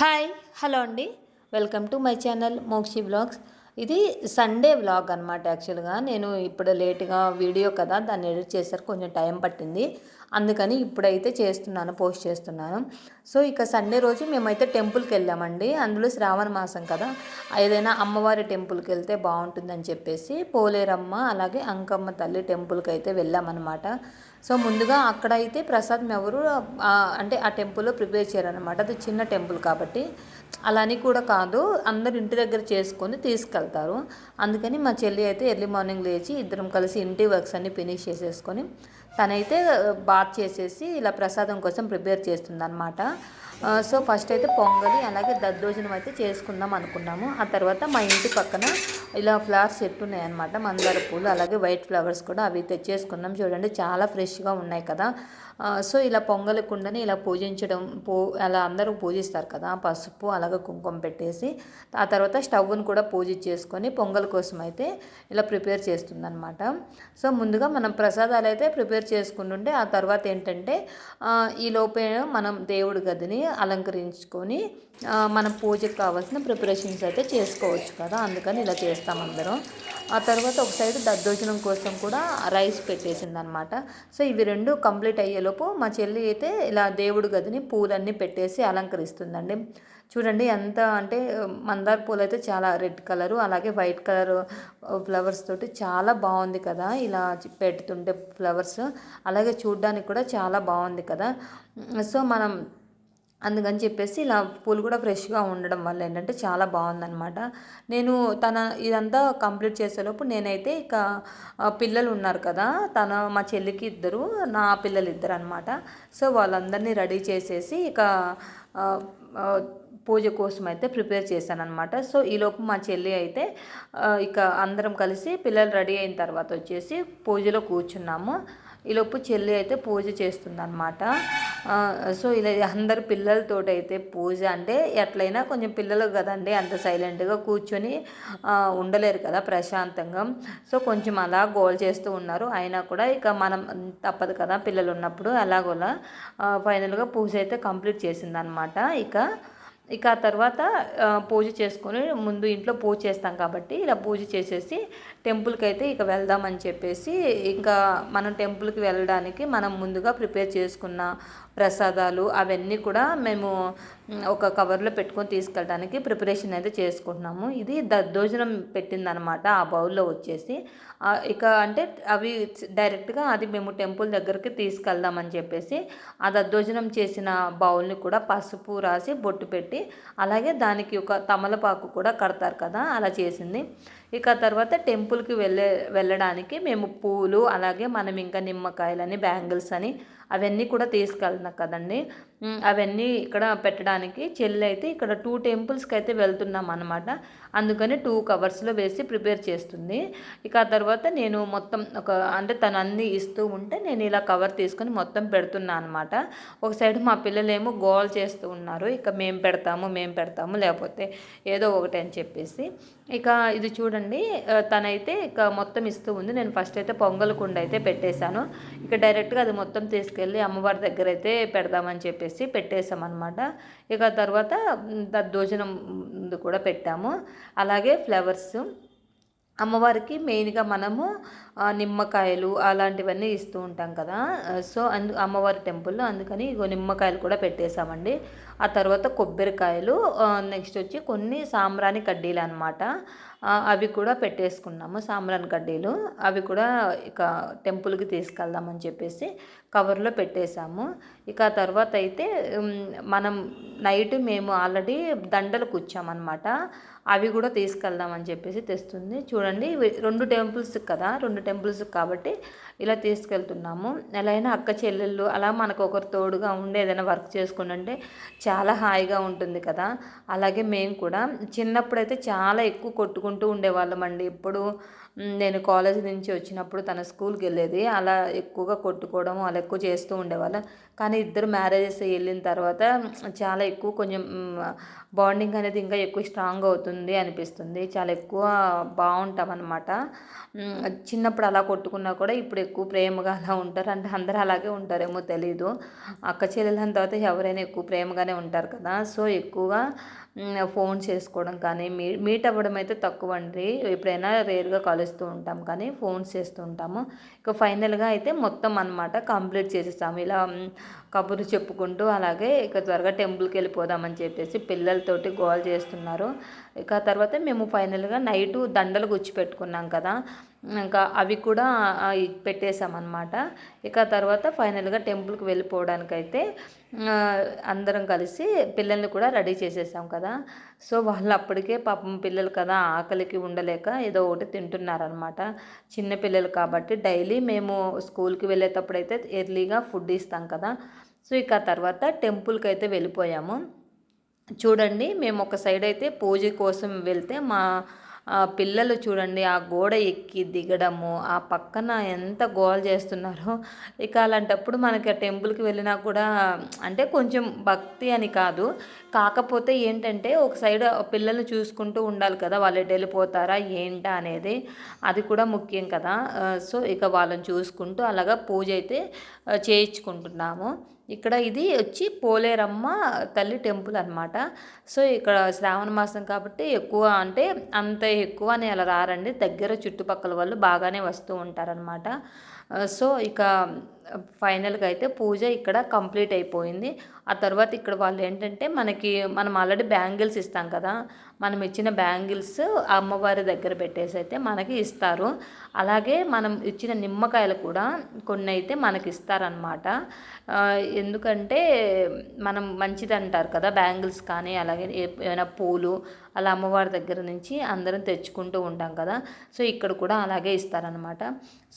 Hi hello అండి. Welcome to my channel Mokshi vlogs. ఇది Sunday vlog అనమాట. యాక్చువల్గా నేను ఇప్పుడు లేట్గా వీడియో కదా, దాన్ని ఎడిట్ చేశారు, కొంచెం టైం పట్టింది. అందుకని ఇప్పుడైతే పోస్ట్ చేస్తున్నాను. సో ఇక సండే రోజు మేమైతే టెంపుల్కి వెళ్ళామండి. అందులో శ్రావణ మాసం కదా, ఏదైనా అమ్మవారి టెంపుల్కి వెళ్తే బాగుంటుందని చెప్పేసి పోలేరమ్మ అలాగే అంకమ్మ తల్లి టెంపుల్కి అయితే వెళ్ళామన్నమాట. సో ముందుగా అక్కడైతే ప్రసాదం ఎవరు అంటే ఆ టెంపుల్లో ప్రిపేర్ చేయరనమాట. అది చిన్న టెంపుల్ కాబట్టి అలా అని కూడా కాదు, అందరు ఇంటి దగ్గర చేసుకొని తీసుకెళ్తారు. అందుకని మా చెల్లి అయితే ఎర్లీ మార్నింగ్ లేచి ఇద్దరం కలిసి ఇంటి వర్క్స్ అన్ని ఫినిష్ చేసేసుకొని తనైతే బాత్ చేసేసి ఇలా ప్రసాదం కోసం ప్రిపేర్ చేస్తుందన్నమాట. సో ఫస్ట్ అయితే పొంగలి అలాగే దద్దోజనం అయితే చేసుకుందాం అనుకున్నాము. ఆ తర్వాత మా ఇంటి పక్కన ఇలా ఫ్లవర్స్ చెట్టు ఉన్నాయన్నమాట, మందార పూలు అలాగే వైట్ ఫ్లవర్స్ కూడా, అవి తెచ్చేసుకున్నాం. చూడండి చాలా ఫ్రెష్గా ఉన్నాయి కదా. సో ఇలా పొంగలి కుండని ఇలా పూజించడం, అలా అందరూ పూజిస్తారు కదా, పసుపు అలాగే కుంకుమ పెట్టేసి ఆ తర్వాత స్టవ్ను కూడా పూజ చేసుకొని పొంగల్ కోసం అయితే ఇలా ప్రిపేర్ చేస్తుందన్నమాట. సో ముందుగా మనం ప్రసాదాలు అయితే ప్రిపేర్ చేసుకుంటుంటే ఆ తర్వాత ఏంటంటే ఈ లోపే మనం దేవుడి గదిని అలంకరించుకొని మన పూజకు కావాల్సిన ప్రిపరేషన్స్ అయితే చేసుకోవచ్చు కదా, అందుకని ఇలా చేస్తాం అందరం. ఆ తర్వాత ఒక సైడ్ దద్దోజనం కోసం కూడా రైస్ పెట్టేసింది అనమాట. సో ఇవి రెండు కంప్లీట్ అయ్యేలోపు మా చెల్లి అయితే ఇలా దేవుడి గదిని పూలన్నీ పెట్టేసి అలంకరిస్తుందండి. చూడండి ఎంత అంటే మందార పూలు అయితే చాలా రెడ్ కలరు అలాగే వైట్ కలర్ ఫ్లవర్స్ తోటి చాలా బాగుంది కదా, ఇలా పెడుతుంటే ఫ్లవర్స్ అలాగే చూడ్డానికి కూడా చాలా బాగుంది కదా. సో మనం అందుకని చెప్పేసి ఇలా పూలు కూడా ఫ్రెష్గా ఉండడం వల్ల ఏంటంటే చాలా బాగుందనమాట. నేను ఇదంతా కంప్లీట్ చేసేలోపు నేనైతే ఇక పిల్లలు ఉన్నారు కదా, మా చెల్లికి ఇద్దరు, నా పిల్లలు ఇద్దరు అనమాట. సో వాళ్ళందరినీ రెడీ చేసేసి ఇక పూజ కోసం అయితే ప్రిపేర్ చేశాను అనమాట. సో ఈలోపు మా చెల్లి అయితే ఇక అందరం కలిసి పిల్లలు రెడీ అయిన తర్వాత వచ్చేసి పూజలో కూర్చున్నాము. ఈలోపు చెల్లి అయితే పూజ చేస్తుందన్నమాట. సో ఇలా అందరు పిల్లలతోటి అయితే పూజ అంటే ఎట్లయినా కొంచెం పిల్లలు కదండి, అంత సైలెంట్గా కూర్చొని ఉండలేరు కదా ప్రశాంతంగా. సో కొంచెం అలా గోల్ చేస్తూ ఉన్నారు. అయినా కూడా ఇక మనం తప్పదు కదా పిల్లలు ఉన్నప్పుడు, అలాగోలా ఫైనల్గా పూజ అయితే కంప్లీట్ చేసిందనమాట. ఇక ఆ తర్వాత పూజ చేసుకొని ముందు ఇంట్లో పూజ చేస్తాం కాబట్టి ఇలా పూజ చేసేసి టెంపుల్కి అయితే ఇక వెళ్దామని చెప్పేసి, ఇంకా మనం టెంపుల్కి వెళ్ళడానికి మనం ముందుగా ప్రిపేర్ చేసుకున్న ప్రసాదాలు అవన్నీ కూడా మేము ఒక కవర్లో పెట్టుకొని తీసుకెళ్ళడానికి ప్రిపరేషన్ అయితే చేసుకుంటున్నాము. ఇది దద్దోజనం పెట్టిందనమాట ఆ బౌల్లో వచ్చేసి. ఇక అంటే అవి డైరెక్ట్గా అది మేము టెంపుల్ దగ్గరికి తీసుకెళ్దామని చెప్పేసి ఆ దద్దోజనం చేసిన బౌల్ని కూడా పసుపు రాసి బొట్టు పెట్టి అలాగే దానికి ఒక తమలపాకు కూడా కడతారు కదా, అలా చేసింది. ఇక తర్వాత టెంపుల్కి వెళ్ళడానికి మేము పూలు అలాగే మనం ఇంకా నిమ్మకాయలని బ్యాంగిల్స్ అని అవన్నీ కూడా తీసుకెళ్తున్నాం కదండి. అవన్నీ ఇక్కడ పెట్టడానికి చెల్లి అయితే ఇక్కడ 2 టెంపుల్స్కి అయితే వెళ్తున్నాం అనమాట. అందుకని 2 కవర్స్లో వేసి ప్రిపేర్ చేస్తుంది. ఇక ఆ తర్వాత నేను మొత్తం అంటే తను అన్నీ ఇస్తూ ఉంటే నేను ఇలా కవర్ తీసుకొని మొత్తం పెడుతున్నా అనమాట. ఒక సైడ్ మా పిల్లలేమో గోల్ చేస్తూ ఉన్నారు, ఇక మేము పెడతాము లేకపోతే ఏదో ఒకటి అని చెప్పేసి. ఇక ఇది చూడండి, తనైతే ఇక మొత్తం ఇస్తూ ఉంది. నేను ఫస్ట్ అయితే పొంగల్ కుండ అయితే పెట్టేశాను. ఇక డైరెక్ట్గా అది మొత్తం తీసుకెళ్ళి అమ్మవారి దగ్గర అయితే పెడదామని చెప్పేసి పెట్టేశామన్నమాట. ఇక తర్వాత దద్దోజనం కూడా పెట్టాము, అలాగే ఫ్లవర్స్. అమ్మవారికి మెయిన్గా మనము నిమ్మకాయలు అలాంటివన్నీ ఇస్తూ ఉంటాం కదా. సో అమ్మవారి టెంపుల్లో అందుకని ఇగో నిమ్మకాయలు కూడా పెట్టేశామండి. ఆ తర్వాత కొబ్బరికాయలు, నెక్స్ట్ వచ్చి కొన్ని సాంబ్రాణి కడ్డీలు అనమాట, అవి కూడా పెట్టేసుకున్నాము. సాంబ్రాణి కడ్డీలు అవి కూడా ఇక టెంపుల్కి తీసుకెళ్దామని చెప్పేసి కవర్లో పెట్టేశాము. ఇక ఆ తర్వాత అయితే మనం నైట్ మేము ఆల్రెడీ దండలు కూర్చామన్నమాట, అవి కూడా తీసుకెళ్దామని చెప్పేసి తెస్తుంది. చూడండి 2 టెంపుల్స్ కదా, 2 టెంపుల్స్ కాబట్టి ఇలా తీసుకెళ్తున్నాము. ఎలా అయినా అక్క చెల్లెళ్ళు అలా మనకు ఒకరు తోడుగా ఉండి ఏదైనా వర్క్ చేసుకుంటుంటే చాలా హాయిగా ఉంటుంది కదా. అలాగే మేము కూడా చిన్నప్పుడైతే చాలా ఎక్కువ కొట్టుకుంటూ ఉండేవాళ్ళం అండి. ఇప్పుడు నేను కాలేజ్ నుంచి వచ్చినప్పుడు తన స్కూల్కి వెళ్ళేది, అలా ఎక్కువగా కొట్టుకోవడం అలా ఎక్కువ చేస్తూ ఉండేవాళ్ళం. కానీ ఇద్దరు మ్యారేజెస్ వెళ్ళిన తర్వాత చాలా ఎక్కువ కొంచెం బాండింగ్ అనేది ఇంకా ఎక్కువ స్ట్రాంగ్ అవుతుంది అనిపిస్తుంది. చాలా ఎక్కువ బాగుంటామన్నమాట. చిన్నప్పుడు అలా కొట్టుకున్నా కూడా ఇప్పుడు ఎక్కువ ప్రేమగా అలా ఉంటారు. అంటే అందరూ అలాగే ఉంటారేమో తెలీదు. అక్క చెల్లెల తర్వాత ఎవరైనా ఎక్కువ ప్రేమగానే ఉంటారు కదా. సో ఎక్కువగా ఫోన్ చేసుకోవడం కానీ మీట్ అవ్వడం అయితే తక్కువ అండి. ఎప్పుడైనా రేర్గా కలుస్తూ ఉంటాం కానీ ఫోన్స్ చేస్తూ ఉంటాము. ఇక ఫైనల్గా అయితే మొత్తం అనమాట కంప్లీట్ చేసేసాము. ఇలా కబుర్లు చెప్పుకుంటూ అలాగే ఇక త్వరగా టెంపుల్కి వెళ్ళిపోదామని చెప్పేసి పిల్లలతోటి గోల్ చేస్తున్నారు. ఇక తర్వాత మేము ఫైనల్గా నైటు దండలు గుచ్చి పెట్టుకున్నాం కదా, ఇంకా అవి కూడా పెట్టేసామన్నమాట. ఇక తర్వాత ఫైనల్గా టెంపుల్కి వెళ్ళిపోవడానికైతే అందరం కలిసి పిల్లల్ని కూడా రెడీ చేసేసాం కదా. సో వాళ్ళు అప్పటికే పాపం పిల్లలు కదా ఆకలికి ఉండలేక ఏదో ఒకటి తింటున్నారనమాట. చిన్నపిల్లలు కాబట్టి డైలీ మేము స్కూల్కి వెళ్ళేటప్పుడు అయితే ఎర్లీగా ఫుడ్ ఇస్తాం కదా. సో ఇక తర్వాత టెంపుల్కి అయితే వెళ్ళిపోయాము. చూడండి మేము ఒక సైడ్ అయితే పూజ కోసం వెళ్తే మా పిల్లలు చూడండి ఆ గోడ ఎక్కి దిగడము, ఆ పక్కన ఎంత గోల చేస్తున్నారో. ఇక అలాంటప్పుడు మనకి ఆ టెంపుల్కి వెళ్ళినా కూడా అంటే కొంచెం భక్తి అని కాదు, కాకపోతే ఏంటంటే ఒక సైడ్ పిల్లల్ని చూసుకుంటూ ఉండాలి కదా, వాళ్ళు ఎటు వెళ్ళిపోతారా ఏంటా అనేది, అది కూడా ముఖ్యం కదా. సో ఇక వాళ్ళని చూసుకుంటూ అలాగా పూజ అయితే చేయించుకుంటున్నాము. ఇక్కడ ఇది వచ్చి పోలేరమ్మ తల్లి టెంపుల్ అనమాట. సో ఇక్కడ శ్రావణ మాసం కాబట్టి ఎక్కువ అంటే అంత ఎక్కువ అని అలా రారండి, దగ్గర చుట్టుపక్కల వాళ్ళు బాగానే వస్తూ ఉంటారనమాట. సో ఇక ఫైనల్గా అయితే పూజ ఇక్కడ కంప్లీట్ అయిపోయింది. ఆ తర్వాత ఇక్కడ వాళ్ళు ఏంటంటే మనం ఆల్రెడీ బ్యాంగిల్స్ ఇస్తాం కదా, మనం ఇచ్చిన బ్యాంగిల్స్ అమ్మవారి దగ్గర పెట్టేసి అయితే మనకి ఇస్తారు. అలాగే మనం ఇచ్చిన నిమ్మకాయలు కూడా కొన్ని అయితే మనకి ఇస్తారనమాట. ఎందుకంటే మనం మంచిది అంటారు కదా బ్యాంగిల్స్ కానీ అలాగే ఏమైనా పూలు అలా అమ్మవారి దగ్గర నుంచి అందరం తెచ్చుకుంటూ ఉంటాం కదా. సో ఇక్కడ కూడా అలాగే ఇస్తారనమాట.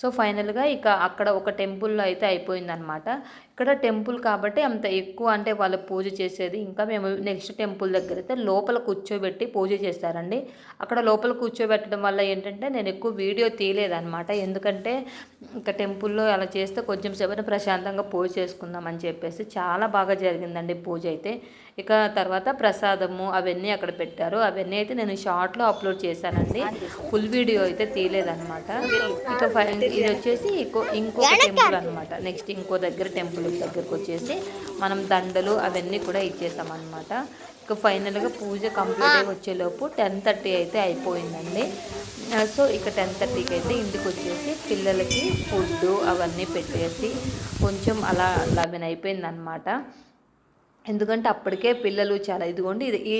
సో ఫైనల్గా ఇక అక్కడ ఒక టెంపుల్లో అయితే అయిపోయిందనమాట. ఇక్కడ టెంపుల్ కాబట్టి అంత ఎక్కువ అంటే వాళ్ళు పూజ చేసేది. ఇంకా మేము నెక్స్ట్ టెంపుల్ దగ్గర అయితే లోపల కూర్చోబెట్టి పూజ చేశారండి. అక్కడ లోపల కూర్చోబెట్టడం వల్ల ఏంటంటే నేను ఎక్కువ వీడియో తీయలేదన్నమాట. ఎందుకంటే ఇంకా టెంపుల్లో అలా చేస్తే కొంచెం సేపు ప్రశాంతంగా పూజ చేసుకుందామని చెప్పేసి చాలా బాగా జరిగిందండి పూజ అయితే. ఇక తర్వాత ప్రసాదము అవన్నీ అక్కడ పెట్టారు. అవన్నీ అయితే నేను షార్ట్లో అప్లోడ్ చేశానండి, ఫుల్ వీడియో అయితే తీయలేదన్నమాట. ఇక ఇది వచ్చేసి ఇంకొక టెంపుల్ అనమాట. నెక్స్ట్ ఇంకో టెంపుల్ దగ్గరకు వచ్చేసి మనం దండలు అవన్నీ కూడా ఇచ్చేసామన్నమాట. ఇక ఫైనల్గా పూజ కంప్లీట్ అయ్యి వచ్చేలోపు 10:30 అయితే అయిపోయిందండి. సో ఇక 10:30కి అయితే ఇంటికి వచ్చేసి పిల్లలకి ఫుడ్ అవన్నీ పెట్టేసి కొంచెం అలా 11 అయిపోయిందనమాట. ఎందుకంటే అప్పటికే పిల్లలు చాలా ఇదిగోండి ఈ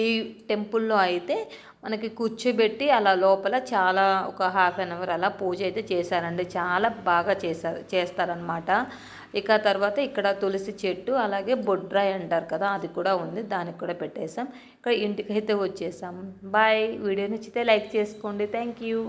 టెంపుల్లో అయితే మనకి కూర్చోబెట్టి అలా లోపల చాలా ఒక ½ అన్ అవర్ అలా పూజ అయితే చేశారండి. చాలా బాగా చేస్తారనమాట. ఇక తర్వాత ఇక్కడ తులసి చెట్టు అలాగే బొడ్రాయి అంటారు కదా, అది కూడా ఉంది, దానికి కూడా పెట్టేసాం. ఇక్కడ ఇంటికైతే వచ్చేసాం. బాయ్. వీడియో నచ్చితే లైక్ చేసుకోండి. Thank you.